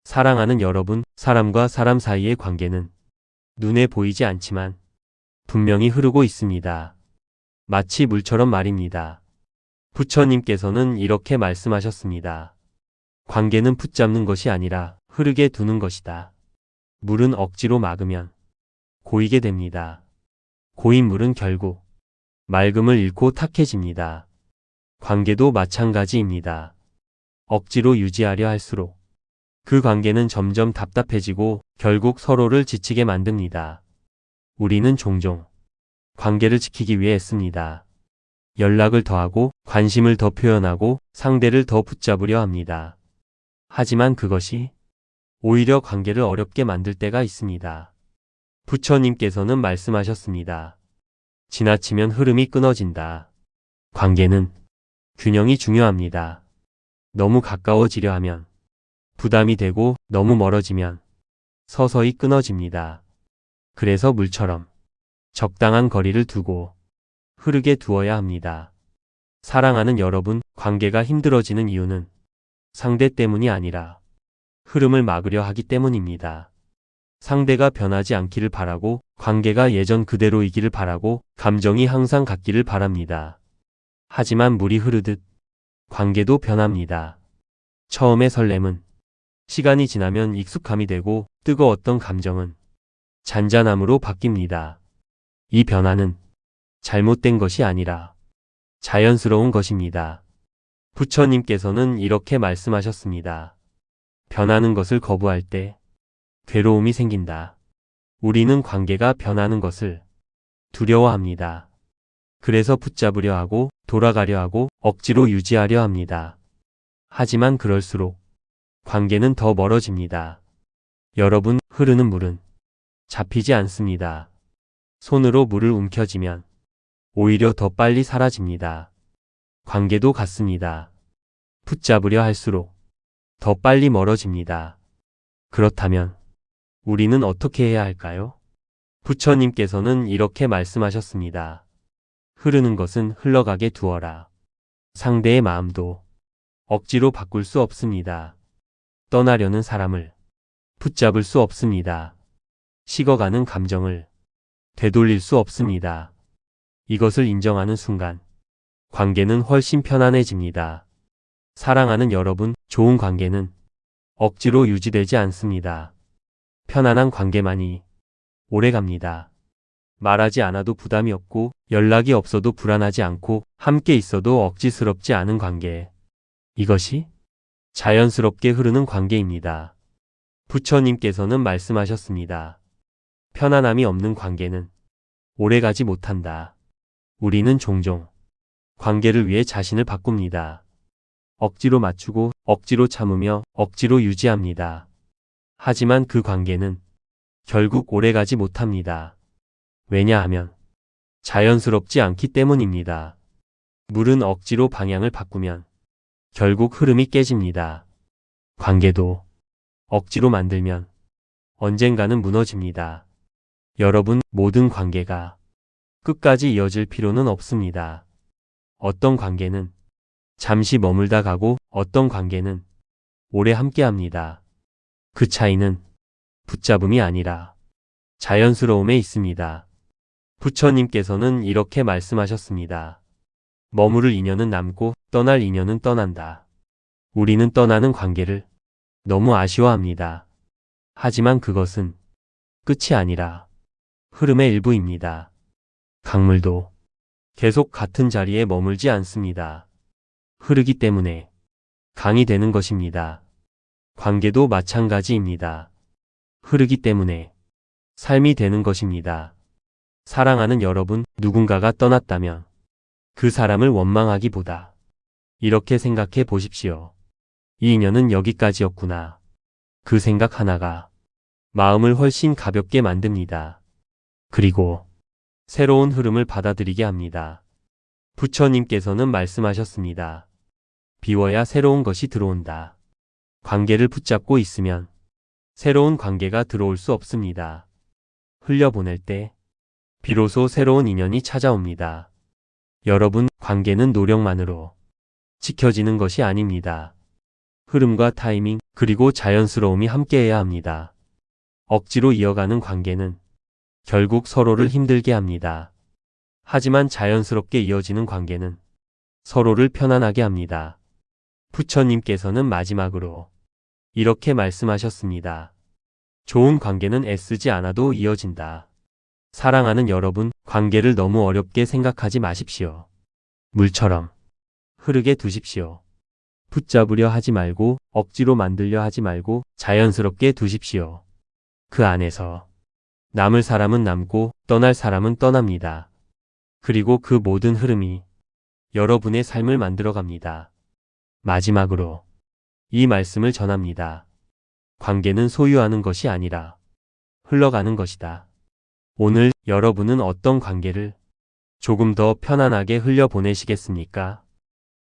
사랑하는 여러분, 사람과 사람 사이의 관계는 눈에 보이지 않지만 분명히 흐르고 있습니다. 마치 물처럼 말입니다. 부처님께서는 이렇게 말씀하셨습니다. 관계는 붙잡는 것이 아니라 흐르게 두는 것이다. 물은 억지로 막으면 고이게 됩니다. 고인 물은 결국 맑음을 잃고 탁해집니다. 관계도 마찬가지입니다. 억지로 유지하려 할수록 그 관계는 점점 답답해지고 결국 서로를 지치게 만듭니다. 우리는 종종 관계를 지키기 위해 애씁니다. 연락을 더하고 관심을 더 표현하고 상대를 더 붙잡으려 합니다. 하지만 그것이 오히려 관계를 어렵게 만들 때가 있습니다. 부처님께서는 말씀하셨습니다. 지나치면 흐름이 끊어진다. 관계는 균형이 중요합니다. 너무 가까워지려 하면 부담이 되고 너무 멀어지면 서서히 끊어집니다. 그래서 물처럼 적당한 거리를 두고 흐르게 두어야 합니다. 사랑하는 여러분, 관계가 힘들어지는 이유는 상대 때문이 아니라 흐름을 막으려 하기 때문입니다. 상대가 변하지 않기를 바라고 관계가 예전 그대로이기를 바라고 감정이 항상 같기를 바랍니다. 하지만 물이 흐르듯 관계도 변합니다. 처음의 설렘은 시간이 지나면 익숙함이 되고 뜨거웠던 감정은 잔잔함으로 바뀝니다. 이 변화는 잘못된 것이 아니라 자연스러운 것입니다. 부처님께서는 이렇게 말씀하셨습니다. 변하는 것을 거부할 때 괴로움이 생긴다. 우리는 관계가 변하는 것을 두려워합니다. 그래서 붙잡으려 하고 돌아가려 하고 억지로 유지하려 합니다. 하지만 그럴수록 관계는 더 멀어집니다. 여러분, 흐르는 물은 잡히지 않습니다. 손으로 물을 움켜쥐면 오히려 더 빨리 사라집니다. 관계도 같습니다. 붙잡으려 할수록 더 빨리 멀어집니다. 그렇다면 우리는 어떻게 해야 할까요? 부처님께서는 이렇게 말씀하셨습니다. 흐르는 것은 흘러가게 두어라. 상대의 마음도 억지로 바꿀 수 없습니다. 떠나려는 사람을 붙잡을 수 없습니다. 식어가는 감정을 되돌릴 수 없습니다. 이것을 인정하는 순간 관계는 훨씬 편안해집니다. 사랑하는 여러분, 좋은 관계는 억지로 유지되지 않습니다. 편안한 관계만이 오래갑니다. 말하지 않아도 부담이 없고 연락이 없어도 불안하지 않고 함께 있어도 억지스럽지 않은 관계. 이것이 자연스럽게 흐르는 관계입니다. 부처님께서는 말씀하셨습니다. 편안함이 없는 관계는 오래가지 못한다. 우리는 종종 관계를 위해 자신을 바꿉니다. 억지로 맞추고 억지로 참으며 억지로 유지합니다. 하지만 그 관계는 결국 오래가지 못합니다. 왜냐하면 자연스럽지 않기 때문입니다. 물은 억지로 방향을 바꾸면 결국 흐름이 깨집니다. 관계도 억지로 만들면 언젠가는 무너집니다. 여러분, 모든 관계가 끝까지 이어질 필요는 없습니다. 어떤 관계는 잠시 머물다 가고 어떤 관계는 오래 함께합니다. 그 차이는 붙잡음이 아니라 자연스러움에 있습니다. 부처님께서는 이렇게 말씀하셨습니다. 머무를 인연은 남고 떠날 인연은 떠난다. 우리는 떠나는 관계를 너무 아쉬워합니다. 하지만 그것은 끝이 아니라 흐름의 일부입니다. 강물도 계속 같은 자리에 머물지 않습니다. 흐르기 때문에 강이 되는 것입니다. 관계도 마찬가지입니다. 흐르기 때문에 삶이 되는 것입니다. 사랑하는 여러분, 누군가가 떠났다면 그 사람을 원망하기보다 이렇게 생각해 보십시오. 이 인연은 여기까지였구나. 그 생각 하나가 마음을 훨씬 가볍게 만듭니다. 그리고 새로운 흐름을 받아들이게 합니다. 부처님께서는 말씀하셨습니다. 비워야 새로운 것이 들어온다. 관계를 붙잡고 있으면 새로운 관계가 들어올 수 없습니다. 흘려보낼 때 비로소 새로운 인연이 찾아옵니다. 여러분, 관계는 노력만으로 지켜지는 것이 아닙니다. 흐름과 타이밍, 그리고 자연스러움이 함께해야 합니다. 억지로 이어가는 관계는 결국 서로를 힘들게 합니다. 하지만 자연스럽게 이어지는 관계는 서로를 편안하게 합니다. 부처님께서는 마지막으로 이렇게 말씀하셨습니다. 좋은 관계는 애쓰지 않아도 이어진다. 사랑하는 여러분, 관계를 너무 어렵게 생각하지 마십시오. 물처럼 흐르게 두십시오. 붙잡으려 하지 말고, 억지로 만들려 하지 말고, 자연스럽게 두십시오. 그 안에서 남을 사람은 남고, 떠날 사람은 떠납니다. 그리고 그 모든 흐름이 여러분의 삶을 만들어갑니다. 마지막으로 이 말씀을 전합니다. 관계는 소유하는 것이 아니라 흘러가는 것이다. 오늘 여러분은 어떤 관계를 조금 더 편안하게 흘려보내시겠습니까?